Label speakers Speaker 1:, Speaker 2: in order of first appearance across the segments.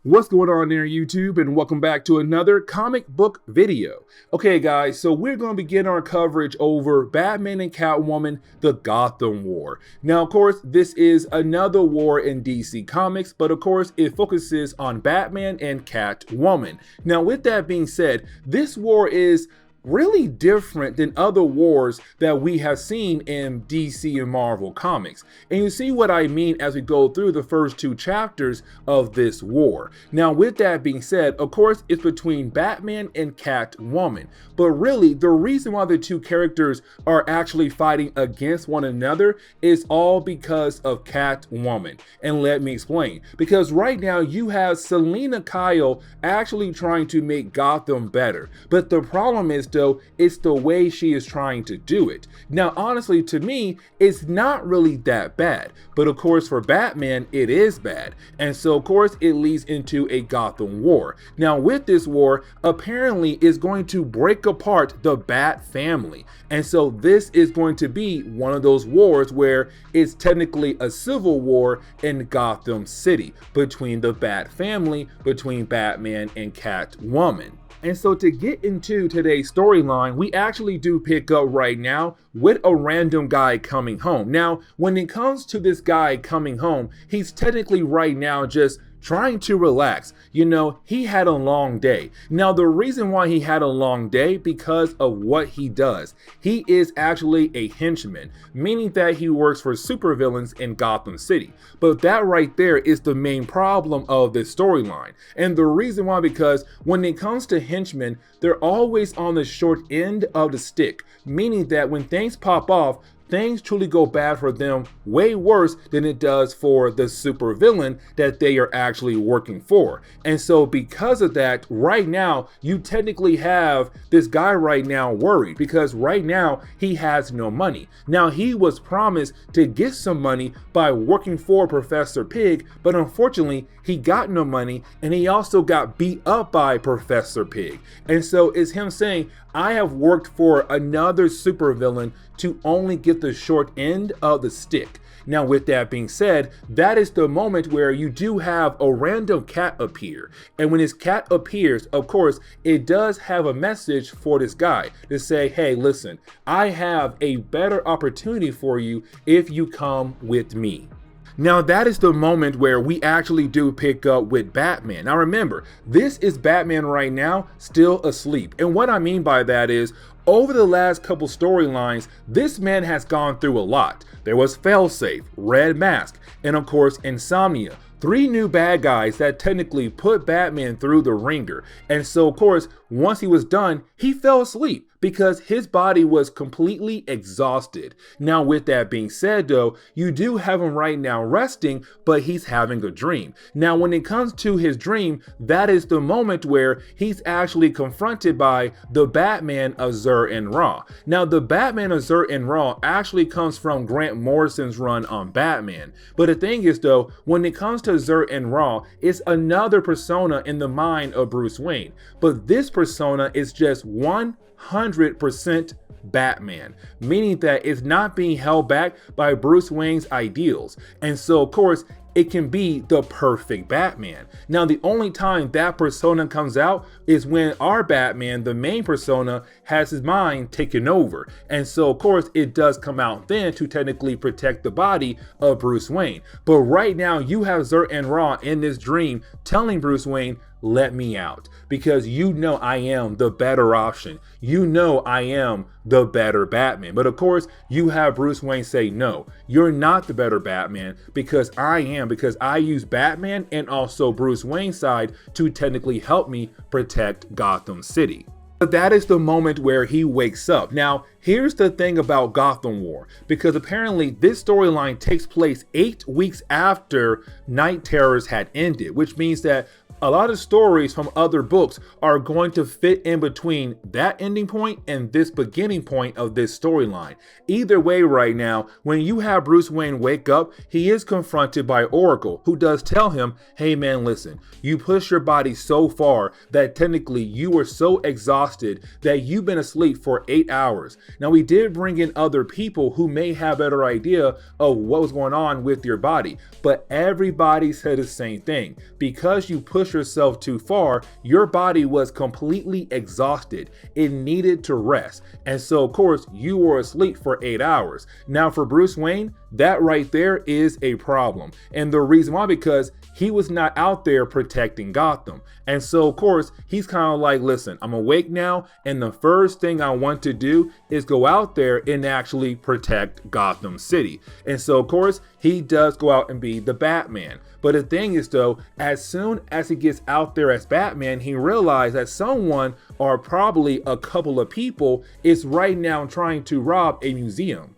Speaker 1: What's going on there, YouTube, and welcome back to another comic book video. Okay, guys, so we're going to begin our coverage over Batman and Catwoman, the Gotham War. Now, of course, this is another war in DC Comics, but of course, it focuses on Batman and Catwoman. Now, with that being said, this war is really different than other wars that we have seen in DC and Marvel comics. And you see what I mean as we go through the first two chapters of this war. Now, with that being said, of course, it's between Batman and Catwoman. But really, the reason why the two characters are actually fighting against one another is all because of Catwoman. And let me explain. Because right now, you have Selina Kyle actually trying to make Gotham better. But the problem is, though, it's the way she is trying to do it. Now, honestly, to me, it's not really that bad. But of course, for Batman, it is bad. And so, of course, it leads into a Gotham War. Now, with this war, apparently is going to break apart the Bat family. And so this is going to be one of those wars where it's technically a civil war in Gotham City between the Bat family, between Batman and Catwoman. And so to get into today's storyline, we actually do pick up right now with a random guy coming home. Now, when it comes to this guy coming home, he's technically right now just trying to relax. You know, he had a long day. Now, the reason why he had a long day because of what he does. He is actually a henchman, meaning that he works for supervillains in Gotham City. But that right there is the main problem of this storyline. And the reason why, because when it comes to henchmen, they're always on the short end of the stick, meaning that when things pop off, things truly go bad for them way worse than it does for the supervillain that they are actually working for. And so because of that, right now, you technically have this guy right now worried because right now he has no money. Now, he was promised to get some money by working for Professor Pig, but unfortunately, he got no money and he also got beat up by Professor Pig. And so it's him saying, I have worked for another supervillain to only get the short end of the stick. Now, with that being said, that is the moment where you do have a random cat appear. And when this cat appears, of course, it does have a message for this guy to say, hey, listen, I have a better opportunity for you if you come with me. Now, that is the moment where we actually do pick up with Batman. Now, remember, this is Batman right now, still asleep. And what I mean by that is, over the last couple storylines, this man has gone through a lot. There was Failsafe, Red Mask, and of course, Insomnia. Three new bad guys that technically put Batman through the ringer. And so, of course, once he was done, he fell asleep because his body was completely exhausted. Now, with that being said, though, you do have him right now resting, but he's having a dream. Now, when it comes to his dream, that is the moment where he's actually confronted by the Batman of Zur-En-Raw. Now, the Batman of Zur-En-Raw actually comes from Grant Morrison's run on Batman. But the thing is, though, when it comes to Zur-En-Raw, it's another persona in the mind of Bruce Wayne. But this persona is just 100% Batman, meaning that it's not being held back by Bruce Wayne's ideals. And so, of course, it can be the perfect Batman. Now, the only time that persona comes out is when our Batman, the main persona, has his mind taken over. And so, of course, it does come out then to technically protect the body of Bruce Wayne. But right now, you have Zur-En-Raw in this dream telling Bruce Wayne, let me out, because you know I am the better option. You know I am the better Batman. But of course, you have Bruce Wayne say, no, you're not the better Batman because I am, because I use Batman and also Bruce Wayne's side to technically help me protect Gotham City. But that is the moment where he wakes up. Now, here's the thing about Gotham War, because apparently this storyline takes place 8 weeks after Night Terrors had ended, which means that a lot of stories from other books are going to fit in between that ending point and this beginning point of this storyline. Either way, right now, when you have Bruce Wayne wake up, he is confronted by Oracle, who does tell him, hey man, listen, you push your body so far that technically you were so exhausted that you've been asleep for 8 hours. Now, we did bring in other people who may have a better idea of what was going on with your body, but everybody said the same thing. Because you push push yourself too far, your body was completely exhausted. It needed to rest. And so, of course, you were asleep for 8 hours. Now, for Bruce Wayne, that right there is a problem. And the reason why, because he was not out there protecting Gotham. And so, of course, he's kind of like, listen, I'm awake now, and the first thing I want to do is go out there and actually protect Gotham City. And so, of course, he does go out and be the Batman. But the thing is, though, as soon as he gets out there as Batman, he realized that someone, or probably a couple of people, is right now trying to rob a museum.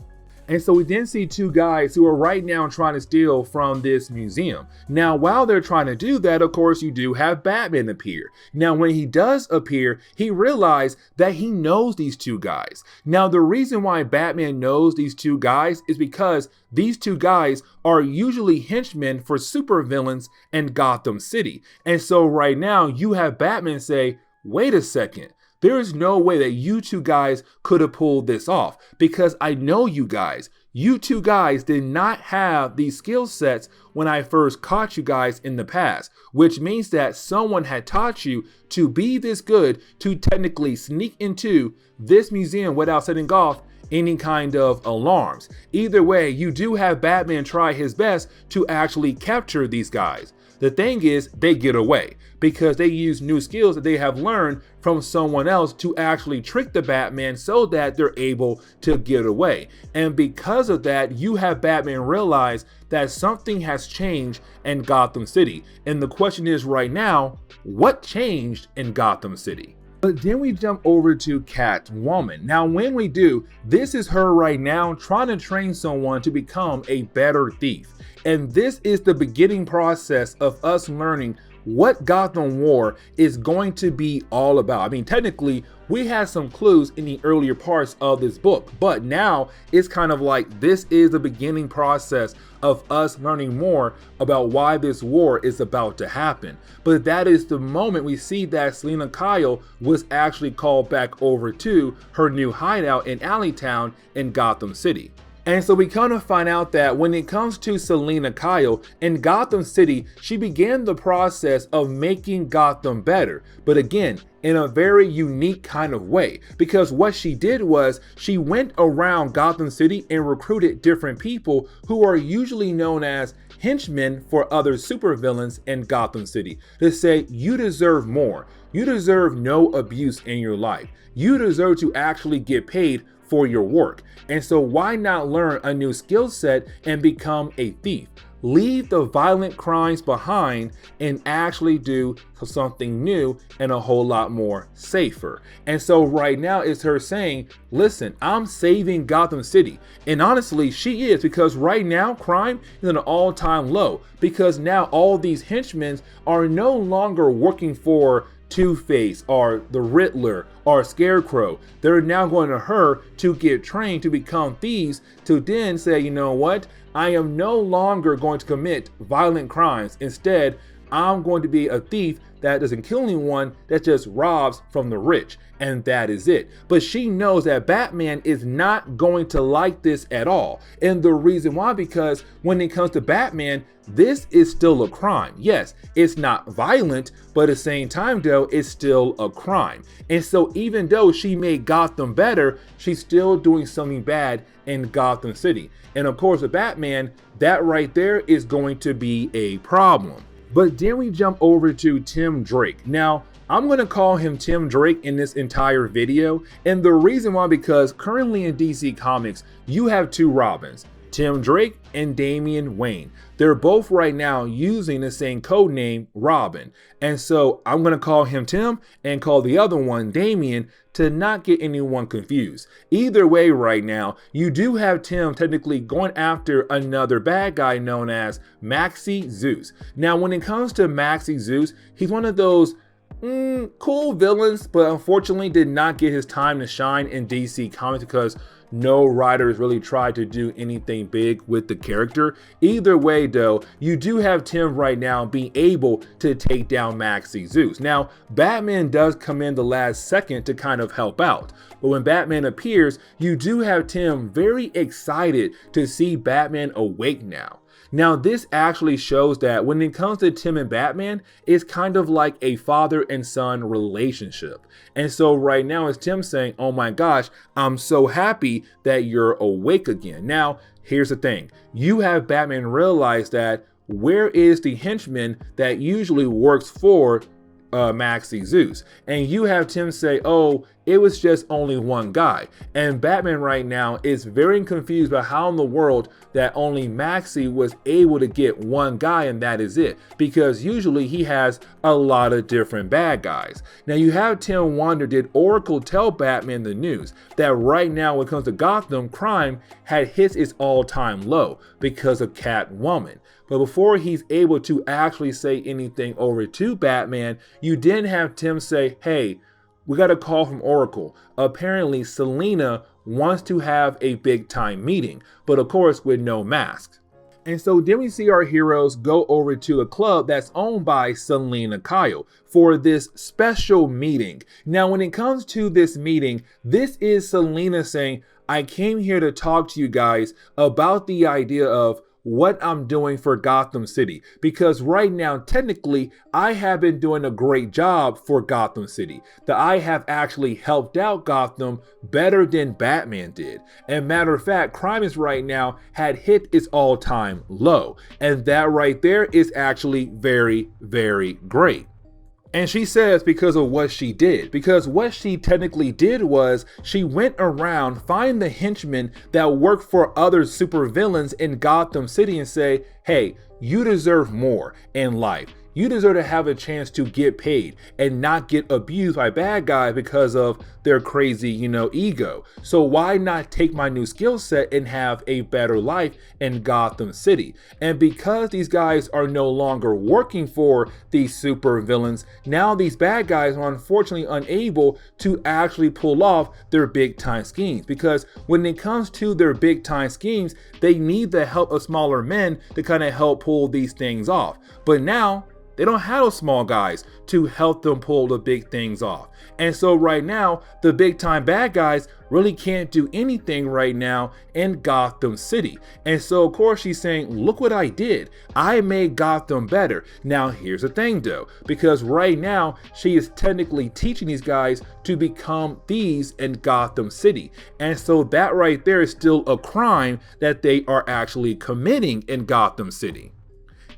Speaker 1: And so we then see two guys who are right now trying to steal from this museum. Now, while they're trying to do that, of course, you do have Batman appear. Now, when he does appear, he realized that he knows these two guys. Now, the reason why Batman knows these two guys is because these two guys are usually henchmen for supervillains in Gotham City. And so right now, you have Batman say, wait a second. There is no way that you two guys could have pulled this off, because I know you guys. You two guys did not have these skill sets when I first caught you guys in the past, which means that someone had taught you to be this good to technically sneak into this museum without setting off any kind of alarms. Either way, you do have Batman try his best to actually capture these guys. The thing is, they get away because they use new skills that they have learned from someone else to actually trick the Batman so that they're able to get away. And because of that, you have Batman realize that something has changed in Gotham City. And the question is right now, what changed in Gotham City? But then we jump over to Catwoman. Now, when we do, this is her right now trying to train someone to become a better thief. And this is the beginning process of us learning what Gotham War is going to be all about. I mean, technically, we had some clues in the earlier parts of this book, but now it's kind of like this is the beginning process of us learning more about why this war is about to happen. But that is the moment we see that Selina Kyle was actually called back over to her new hideout in Alleytown in Gotham City. And so we kind of find out that when it comes to Selina Kyle in Gotham City, she began the process of making Gotham better. But again, in a very unique kind of way, because what she did was she went around Gotham City and recruited different people who are usually known as henchmen for other supervillains in Gotham City to say, you deserve more. You deserve no abuse in your life. You deserve to actually get paid for your work. And so why not learn a new skill set and become a thief? Leave the violent crimes behind and actually do something new and a whole lot more safer. And so right now it's her saying, listen, I'm saving Gotham City. And honestly, she is, because right now crime is at an all-time low, because now all these henchmen are no longer working for Two-Face or the Riddler or Scarecrow. They're now going to her to get trained to become thieves, to then say, you know what, I am no longer going to commit violent crimes. Instead, I'm going to be a thief that doesn't kill anyone, that just robs from the rich. And that is it. But she knows that Batman is not going to like this at all. And the reason why, because when it comes to Batman, this is still a crime. Yes, it's not violent, but at the same time though, it's still a crime. And so even though she made Gotham better, she's still doing something bad in Gotham City. And of course with Batman, that right there is going to be a problem. But then we jump over to Tim Drake. Now, I'm going to call him Tim Drake in this entire video. And the reason why, because currently in DC Comics, you have two Robins, Tim Drake and Damian Wayne. They're both right now using the same code name, Robin. And so I'm going to call him Tim and call the other one Damian to not get anyone confused. Either way right now, you do have Tim technically going after another bad guy known as Maxi Zeus. Now, when it comes to Maxi Zeus, he's one of those cool villains, but unfortunately did not get his time to shine in DC Comics because no writers really tried to do anything big with the character. Either way though, you do have Tim right now being able to take down Maxi Zeus. Now, Batman does come in the last second to kind of help out. But when Batman appears, you do have Tim very excited to see Batman awake now. Now, this actually shows that when it comes to Tim and Batman, it's kind of like a father and son relationship. And so right now it's Tim saying, oh my gosh, I'm so happy that you're awake again. Now, here's the thing. You have Batman realize that where is the henchman that usually works for Maxie Zeus? And you have Tim say, oh, it was just only one guy. And Batman right now is very confused about how in the world that only Maxie was able to get one guy and that is it. Because usually he has a lot of different bad guys. Now you have Tim wonder, did Oracle tell Batman the news that right now when it comes to Gotham, crime had hit its all-time low because of Catwoman? But before he's able to actually say anything over to Batman, you then have Tim say, hey, we got a call from Oracle. Apparently, Selina wants to have a big time meeting, but of course with no mask. And so then we see our heroes go over to a club that's owned by Selina Kyle for this special meeting. Now, when it comes to this meeting, this is Selina saying, I came here to talk to you guys about the idea of what I'm doing for Gotham City, because right now technically I have been doing a great job for Gotham City, that I have actually helped out Gotham better than Batman did. And matter of fact, crime is right now had hit its all-time low, and that right there is actually very, very great. And she says because of what she did, because what she technically did was she went around, find the henchmen that work for other supervillains in Gotham City and say, hey, you deserve more in life. You deserve to have a chance to get paid and not get abused by bad guys because of their crazy, ego. So why not take my new skill set and have a better life in Gotham City? And because these guys are no longer working for these super villains, now these bad guys are unfortunately unable to actually pull off their big time schemes. Because when it comes to their big time schemes, they need the help of smaller men to kind of help pull these things off. But now, they don't have those small guys to help them pull the big things off. And so right now, the big time bad guys really can't do anything right now in Gotham City. And so of course she's saying, look what I did. I made Gotham better. Now here's the thing though, because right now she is technically teaching these guys to become thieves in Gotham City. And so that right there is still a crime that they are actually committing in Gotham City.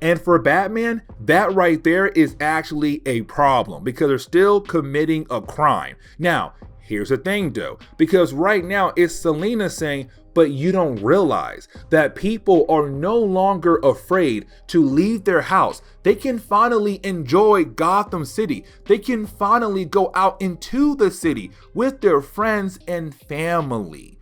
Speaker 1: And for Batman, that right there is actually a problem because they're still committing a crime. Now, here's the thing though, because right now it's Selina saying, but you don't realize that people are no longer afraid to leave their house. They can finally enjoy Gotham City. They can finally go out into the city with their friends and family.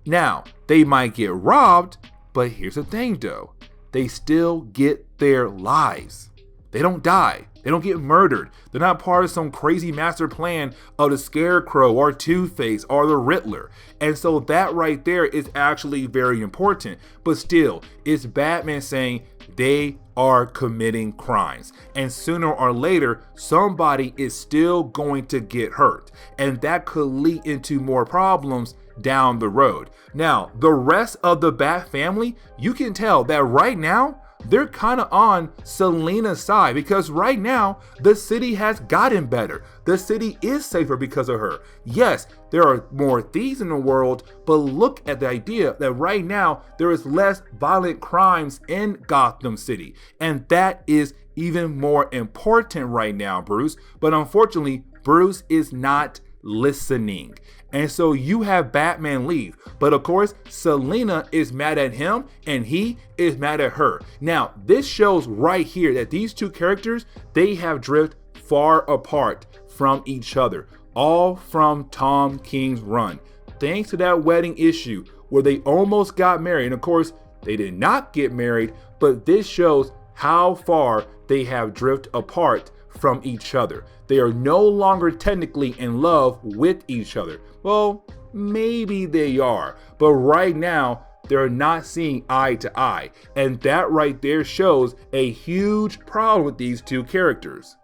Speaker 1: Now, they might get robbed, but here's the thing though. They still get their lives. They don't die. They don't get murdered. They're not part of some crazy master plan of the Scarecrow or Two-Face or the Riddler. And so that right there is actually very important. But still, it's Batman saying they are committing crimes. And sooner or later, somebody is still going to get hurt. And that could lead into more problems down the road. Now, the rest of the Bat family, you can tell that right now, they're kind of on Selina's side because right now, the city has gotten better. The city is safer because of her. Yes, there are more thieves in the world, but look at the idea that right now, there is less violent crimes in Gotham City. And that is even more important right now, Bruce. But unfortunately, Bruce is not listening. And so you have Batman leave, but of course Selina is mad at him and he is mad at her. Now this shows right here that these two characters, they have drifted far apart from each other, all from Tom King's run, thanks to that wedding issue where they almost got married. And of course they did not get married, but this shows how far they have drifted apart from each other. They are no longer technically in love with each other. Well, maybe they are, but right now they're not seeing eye to eye. And that right there shows a huge problem with these two characters.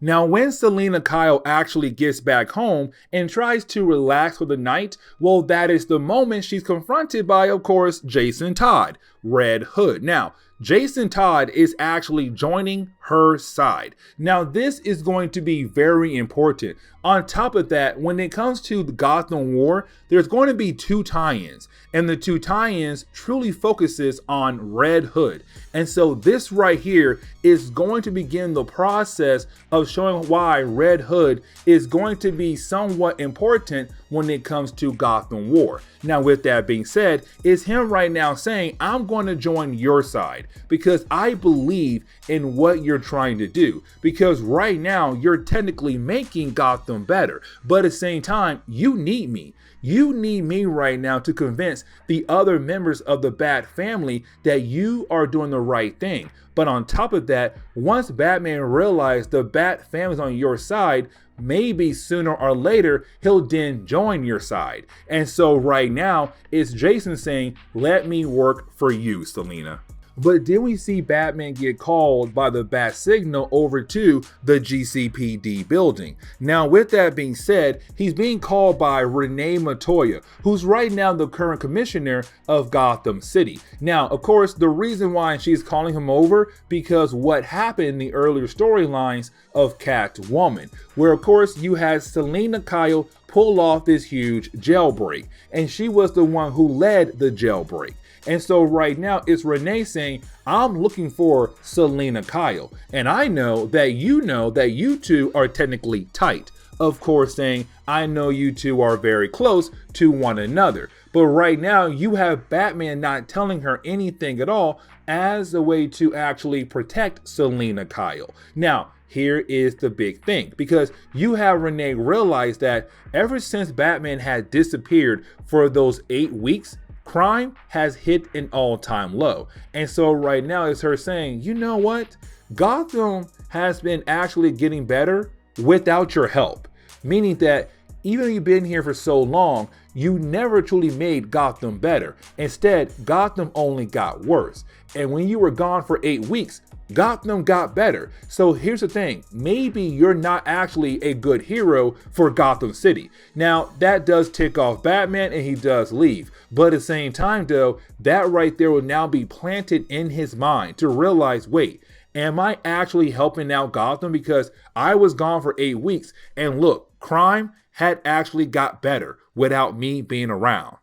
Speaker 1: Now, when Selina Kyle actually gets back home and tries to relax for the night, well, that is the moment she's confronted by, of course, Jason Todd, Red Hood. Now, Jason Todd is actually joining her side. Now, this is going to be very important. On top of that, when it comes to the Gotham War, there's going to be 2 tie-ins, and the 2 tie-ins truly focuses on Red Hood. And so this right here is going to begin the process of showing why Red Hood is going to be somewhat important when it comes to Gotham War. Now, with that being said, it's him right now saying, I'm going to join your side because I believe in what you're trying to do. Because right now, you're technically making Gotham better, but at the same time, you need me. You need me right now to convince the other members of the Bat family that you are doing the right thing. But on top of that, once Batman realizes the Bat family's on your side, maybe sooner or later, he'll then join your side. And so right now, it's Jason saying, let me work for you, Selina. But then we see Batman get called by the Bat Signal over to the GCPD building. Now, with that being said, he's being called by Renee Montoya, who's right now the current commissioner of Gotham City. Now, of course, the reason why she's calling him over, because what happened in the earlier storylines of Catwoman, where of course you had Selina Kyle pull off this huge jailbreak, and she was the one who led the jailbreak. And so right now it's Renee saying, I'm looking for Selina Kyle. And I know that you two are technically tight. Of course, saying, I know you two are very close to one another. But right now you have Batman not telling her anything at all as a way to actually protect Selina Kyle. Now, here is the big thing, because you have Renee realize that ever since Batman had disappeared for those 8 weeks, crime has hit an all-time low. And so right now it's her saying, you know what? Gotham has been actually getting better without your help. Meaning that even though you've been here for so long, you never truly made Gotham better. Instead, Gotham only got worse. And when you were gone for 8 weeks, Gotham got better. So here's the thing, maybe you're not actually a good hero for Gotham City. Now, that does tick off Batman and he does leave. But at the same time though, that right there will now be planted in his mind to realize, wait, am I actually helping out Gotham? Because I was gone for 8 weeks and look, crime had actually got better without me being around.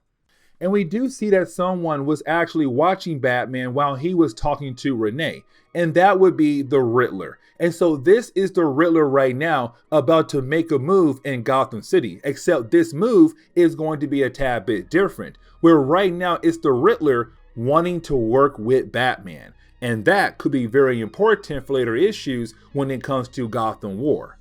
Speaker 1: And we do see that someone was actually watching Batman while he was talking to Renee, and that would be the Riddler. And so this is the Riddler right now about to make a move in Gotham City, except this move is going to be a tad bit different, where right now it's the Riddler wanting to work with Batman. And that could be very important for later issues when it comes to Gotham War.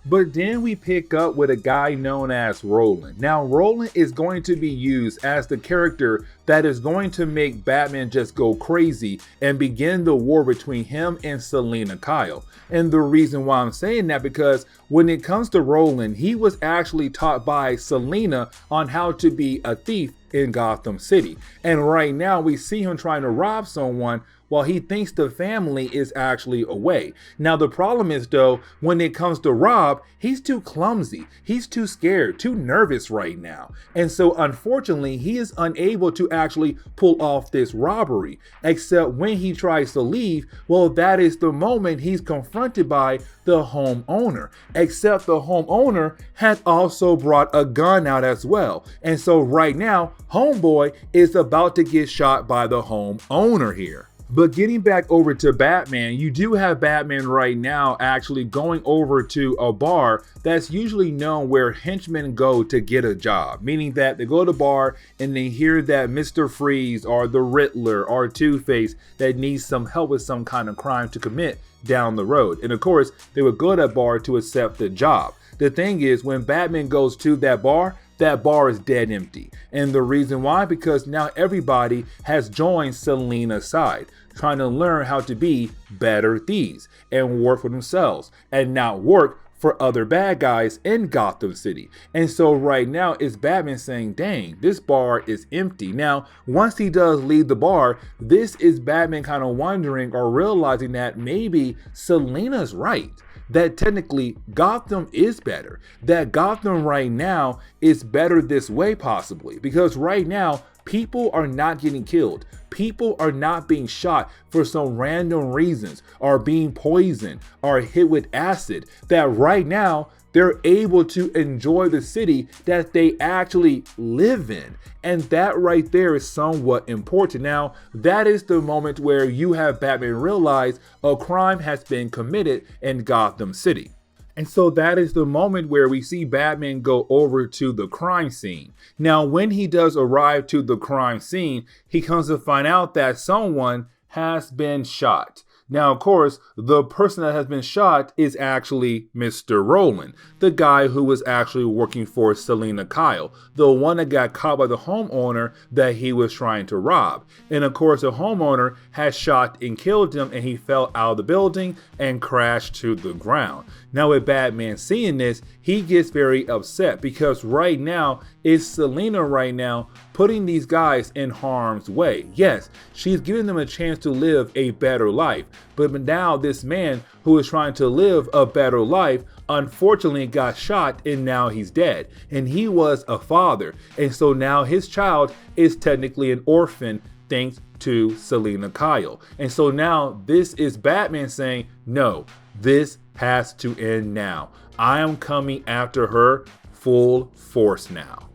Speaker 1: But then we pick up with a guy known as Roland. Now, Roland is going to be used as the character that is going to make Batman just go crazy and begin the war between him and Selina Kyle. And the reason why I'm saying that, because when it comes to Roland, he was actually taught by Selina on how to be a thief in Gotham City. And right now we see him trying to rob someone while he thinks the family is actually away. Now the problem is though, when it comes to Rob, he's too clumsy, he's too scared, too nervous right now. And so unfortunately, he is unable to actually pull off this robbery, except when he tries to leave, well, that is the moment he's confronted by the homeowner, except the homeowner had also brought a gun out as well. And so right now, homeboy is about to get shot by the homeowner here. But getting back over to Batman, you do have Batman right now actually going over to a bar that's usually known where henchmen go to get a job. Meaning that they go to the bar and they hear that Mr. Freeze or the Riddler or Two-Face that needs some help with some kind of crime to commit down the road. And of course, they would go to that bar to accept the job. The thing is, when Batman goes to that bar is dead empty. And the reason why, because now everybody has joined Selina's side, trying to learn how to be better thieves and work for themselves and not work for other bad guys in Gotham City. And so right now it's Batman saying, dang, this bar is empty. Now, once he does leave the bar, this is Batman kind of wondering or realizing that maybe Selina's right, that technically Gotham is better, that Gotham right now is better this way possibly, because right now People are not getting killed. People are not being shot for some random reasons, or being poisoned, or hit with acid. That right now, they're able to enjoy the city that they actually live in. And that right there is somewhat important. Now, that is the moment where you have Batman realize a crime has been committed in Gotham City. And so that is the moment where we see Batman go over to the crime scene. Now, when he does arrive to the crime scene, he comes to find out that someone has been shot. Now, of course, the person that has been shot is actually Mr. Rowland, the guy who was actually working for Selina Kyle, the one that got caught by the homeowner that he was trying to rob. And of course, the homeowner had shot and killed him, and he fell out of the building and crashed to the ground. Now, with Batman seeing this, he gets very upset because right now, it's Selina right now putting these guys in harm's way. Yes, she's giving them a chance to live a better life, but now this man who is trying to live a better life unfortunately got shot, and now he's dead. And he was a father, and so now his child is technically an orphan thanks to Selina Kyle. And so now this is Batman saying, no, this has to end now. I am coming after her full force now.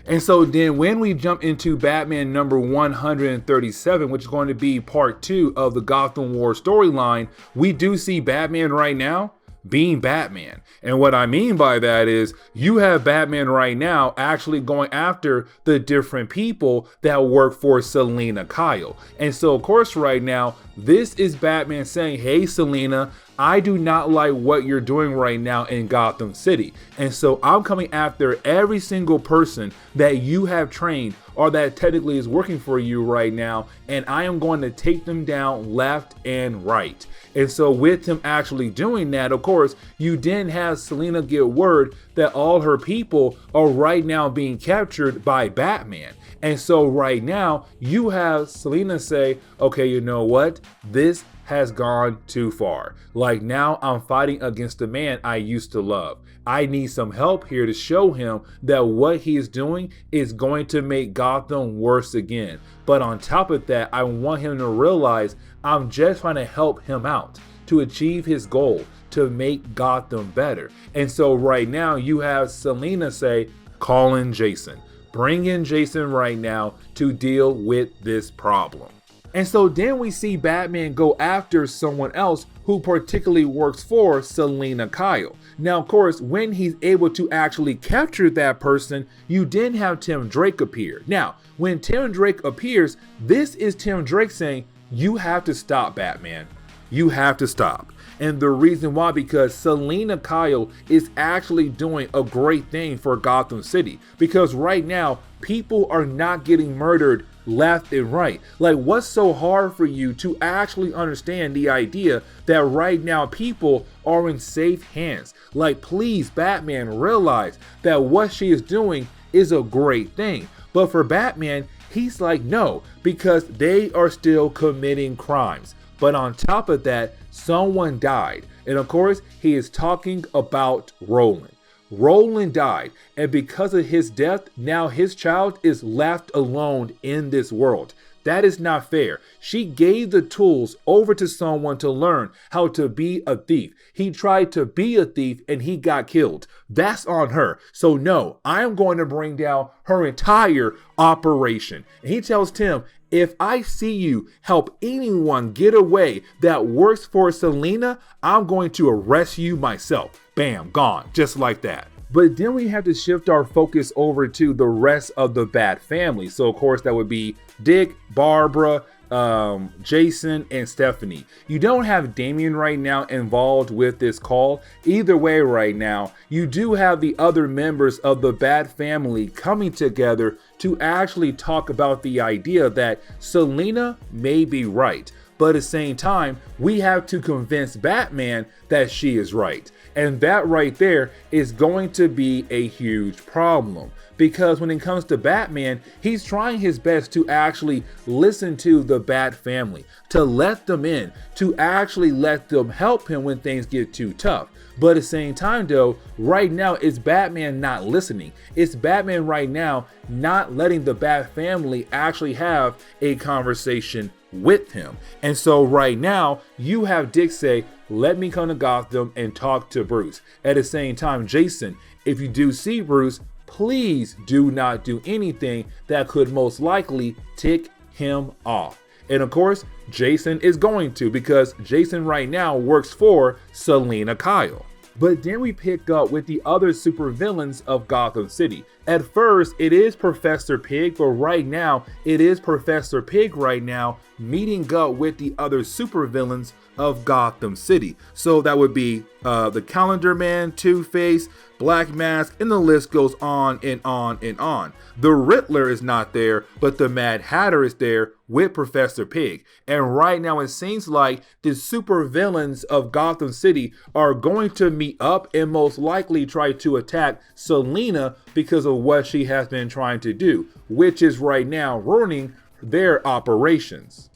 Speaker 1: And so then when we jump into Batman number 137, which is going to be part 2 of the Gotham War storyline, we do see Batman right now being Batman. And what I mean by that is you have Batman right now actually going after the different people that work for Selina Kyle. And so of course right now, this is Batman saying, hey Selina, I do not like what you're doing right now in Gotham City. And so I'm coming after every single person that you have trained or that technically is working for you right now. And I am going to take them down left and right. And so with him actually doing that, of course, you then have Selina get word that all her people are right now being captured by Batman. And so right now you have Selina say, okay, you know what? This has gone too far. Like now I'm fighting against the man I used to love. I need some help here to show him that what he is doing is going to make Gotham worse again. But on top of that, I want him to realize I'm just trying to help him out to achieve his goal, to make Gotham better. And so right now you have Selina say, call in Jason. Bring in Jason right now to deal with this problem. And so then we see Batman go after someone else who particularly works for Selina Kyle. Now, of course, when he's able to actually capture that person, you then have Tim Drake appear. Now, when Tim Drake appears, this is Tim Drake saying, you have to stop, Batman. You have to stop. And the reason why, because Selina Kyle is actually doing a great thing for Gotham City. Because right now, people are not getting murdered left and right. Like, what's so hard for you to actually understand the idea that right now people are in safe hands? Like, please, Batman, realize that what she is doing is a great thing. But for Batman, he's like, no, because they are still committing crimes. But on top of that, someone died. And of course, he is talking about Rowland. Rowland died, and because of his death, now his child is left alone in this world. That is not fair. She gave the tools over to someone to learn how to be a thief. He tried to be a thief and he got killed. That's on her. So no, I am going to bring down her entire operation. And he tells Tim, if I see you help anyone get away that works for Selina, I'm going to arrest you myself. Bam, gone, just like that. But then we have to shift our focus over to the rest of the Bat family. So of course that would be Dick, Barbara, Jason, and Stephanie. You don't have Damian right now involved with this call. Either way right now, you do have the other members of the Bat family coming together to actually talk about the idea that Selina may be right. But at the same time, we have to convince Batman that she is right. And that right there is going to be a huge problem. Because when it comes to Batman, he's trying his best to actually listen to the Bat family, to let them in, to actually let them help him when things get too tough. But at the same time though, right now it's Batman not listening. It's Batman right now not letting the Bat family actually have a conversation with him. And so right now you have Dick say, let me come to Gotham and talk to Bruce. At the same time, Jason, if you do see Bruce, please do not do anything that could most likely tick him off. And of course, Jason is going to, because Jason right now works for Selina Kyle. But then we pick up with the other supervillains of Gotham City. At first, it is Professor Pig, but right now, it is Professor Pig right now meeting up with the other supervillains of Gotham City. So that would be the Calendar Man, Two-Face, Black Mask, and the list goes on and on and on. The Riddler is not there, but the Mad Hatter is there with Professor Pig. And right now it seems like the supervillains of Gotham City are going to meet up and most likely try to attack Selina because of what she has been trying to do, which is right now ruining their operations.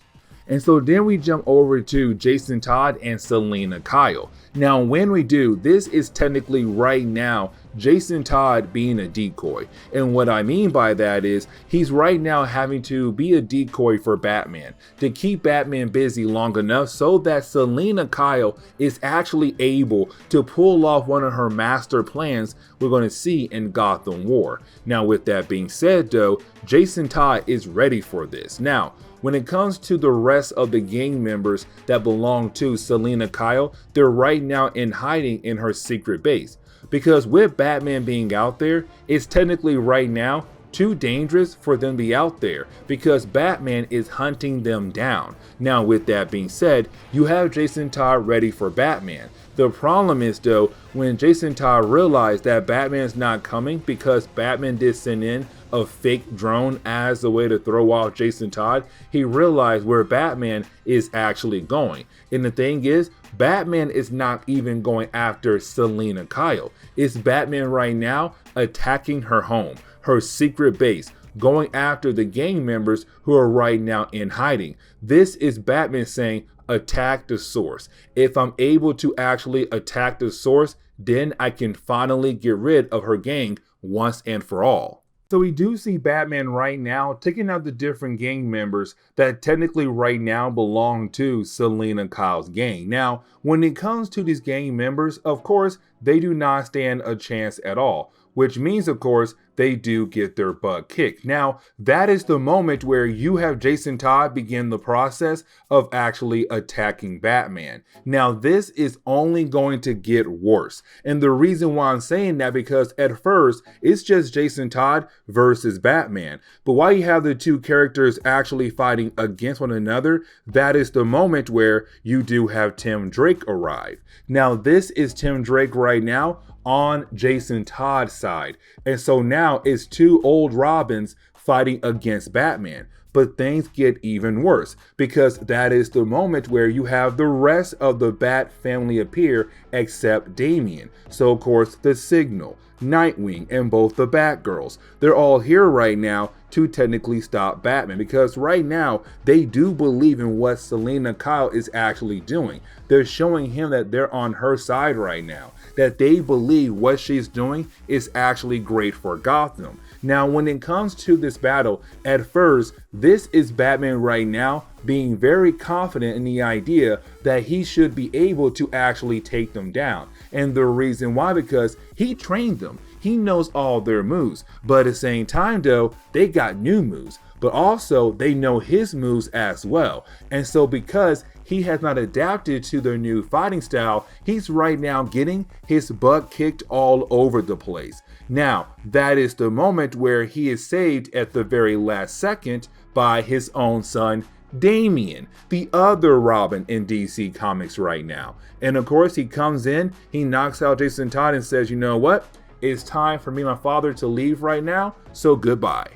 Speaker 1: And so then we jump over to Jason Todd and Selina Kyle. Now, when we do, this is technically right now Jason Todd being a decoy. And what I mean by that is he's right now having to be a decoy for Batman to keep Batman busy long enough so that Selina Kyle is actually able to pull off one of her master plans we're going to see in Gotham War. Now, with that being said though, Jason Todd is ready for this. Now, when it comes to the rest of the gang members that belong to Selina Kyle, they're right now in hiding in her secret base. Because with Batman being out there, it's technically right now too dangerous for them to be out there because Batman is hunting them down. Now, with that being said, you have Jason Todd ready for Batman. The problem is though, when Jason Todd realized that Batman's not coming because Batman did send in a fake drone as a way to throw off Jason Todd, he realized where Batman is actually going. And the thing is, Batman is not even going after Selina Kyle. It's Batman right now attacking her home, her secret base, going after the gang members who are right now in hiding. This is Batman saying, attack the source. If I'm able to actually attack the source, then I can finally get rid of her gang once and for all. So we do see Batman right now taking out the different gang members that technically right now belong to Selina Kyle's gang. Now, when it comes to these gang members, of course, they do not stand a chance at all, which means, of course, they do get their butt kicked. Now, that is the moment where you have Jason Todd begin the process of actually attacking Batman. Now, this is only going to get worse. And the reason why I'm saying that, because at first, it's just Jason Todd versus Batman. But while you have the two characters actually fighting against one another, that is the moment where you do have Tim Drake arrive. Now, this is Tim Drake right now on Jason Todd's side. And so now it's two old Robins fighting against Batman. But things get even worse because that is the moment where you have the rest of the Bat family appear except Damian. So of course the Signal, Nightwing, and both the Batgirls. They're all here right now to technically stop Batman because right now they do believe in what Selina Kyle is actually doing. They're showing him that they're on her side right now, that they believe what she's doing is actually great for Gotham. Now, when it comes to this battle, at first, this is Batman right now being very confident in the idea that he should be able to actually take them down. And the reason why, because he trained them. He knows all their moves, but at the same time though, they got new moves, but also they know his moves as well. And so because he has not adapted to their new fighting style, he's right now getting his butt kicked all over the place. Now, that is the moment where he is saved at the very last second by his own son, Damian, the other Robin in DC Comics right now. And of course, he comes in, he knocks out Jason Todd and says, you know what? It's time for me and my father to leave right now, so goodbye.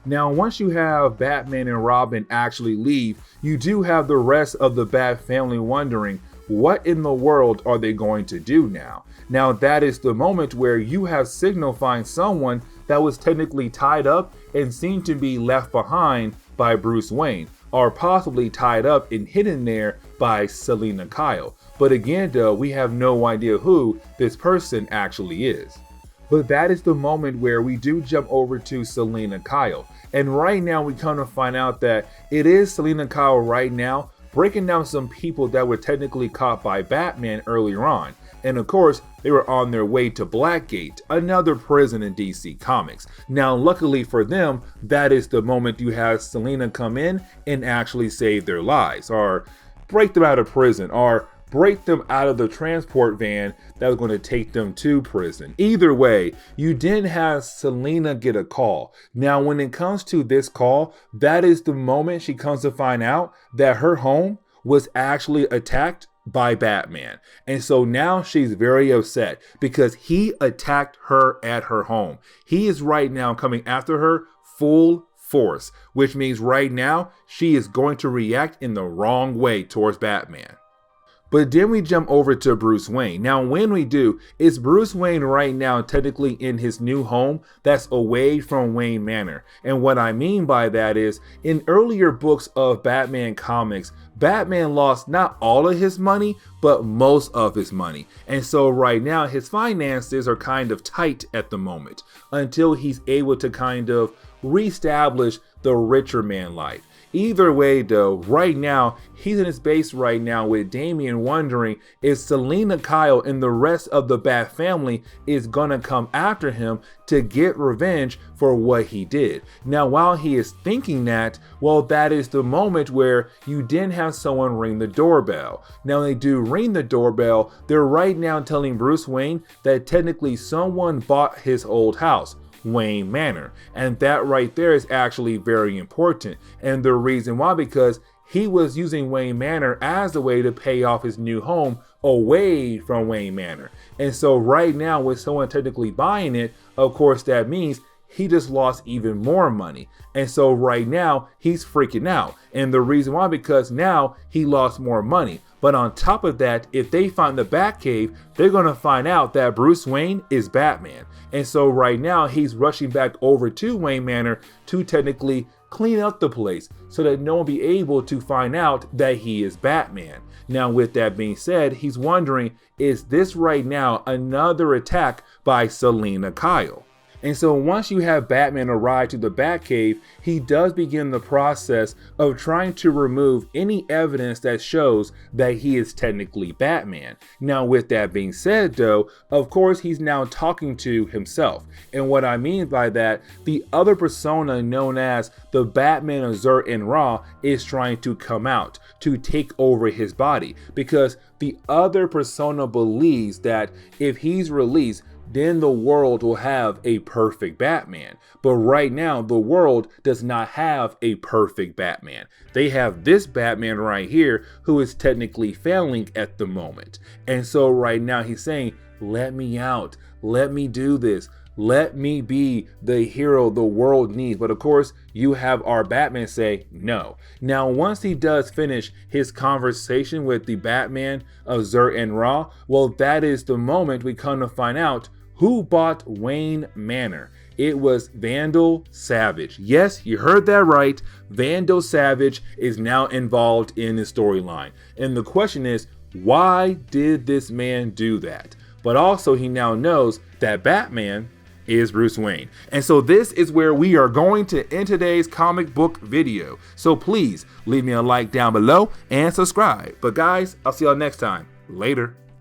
Speaker 1: Now, once you have Batman and Robin actually leave, you do have the rest of the Bat family wondering, what in the world are they going to do now? Now that is the moment where you have signifying someone that was technically tied up and seemed to be left behind by Bruce Wayne, or possibly tied up and hidden there by Selina Kyle. But again though, we have no idea who this person actually is. But that is the moment where we do jump over to Selina Kyle. And right now we kind of find out that it is Selina Kyle right now breaking down some people that were technically caught by Batman earlier on. And of course, they were on their way to Blackgate, another prison in DC Comics. Now, luckily for them, that is the moment you have Selina come in and actually save their lives, or break them out of prison, or break them out of the transport van that was going to take them to prison. Either way, you did have Selina get a call. Now, when it comes to this call, that is the moment she comes to find out that her home was actually attacked by Batman. And so now she's very upset because he attacked her at her home. He is right now coming after her full force, which means right now she is going to react in the wrong way towards Batman. But then we jump over to Bruce Wayne. Now, when we do, it's Bruce Wayne right now technically in his new home that's away from Wayne Manor. And what I mean by that is, in earlier books of Batman comics, Batman lost not all of his money, but most of his money. And so right now, his finances are kind of tight at the moment until he's able to kind of reestablish the richer man life. Either way though, right now, he's in his base right now with Damian wondering if Selina Kyle and the rest of the Bat family is gonna come after him to get revenge for what he did. Now, while he is thinking that, well, that is the moment where you didn't have someone ring the doorbell. Now, they do ring the doorbell. They're right now telling Bruce Wayne that technically someone bought his old house, Wayne Manor, and that right there is actually very important. And the reason why, because he was using Wayne Manor as a way to pay off his new home away from Wayne Manor. And so right now, with someone technically buying it, of course that means he just lost even more money. And so right now he's freaking out. And the reason why, because now he lost more money. But on top of that, if they find the Batcave, they're going to find out that Bruce Wayne is Batman. And so right now he's rushing back over to Wayne Manor to technically clean up the place so that no one will be able to find out that he is Batman. Now, with that being said, he's wondering, is this right now another attack by Selina Kyle? And so once you have Batman arrive to the Batcave, he does begin the process of trying to remove any evidence that shows that he is technically Batman. Now, with that being said though, of course he's now talking to himself. And what I mean by that, the other persona known as the Batman of Zurt and Ra is trying to come out to take over his body, because the other persona believes that if he's released, then the world will have a perfect Batman. But right now, the world does not have a perfect Batman. They have this Batman right here who is technically failing at the moment. And so right now he's saying, let me out, let me do this. Let me be the hero the world needs. But of course, you have our Batman say no. Now, once he does finish his conversation with the Batman of Zurt and Ra, well, that is the moment we come to find out who bought Wayne Manor. It was Vandal Savage. Yes, you heard that right. Vandal Savage is now involved in the storyline. And the question is, why did this man do that? But also, he now knows that Batman is Bruce Wayne. And so this is where we are going to end today's comic book video. So please leave me a like down below and subscribe. But guys, I'll see y'all next time. Later.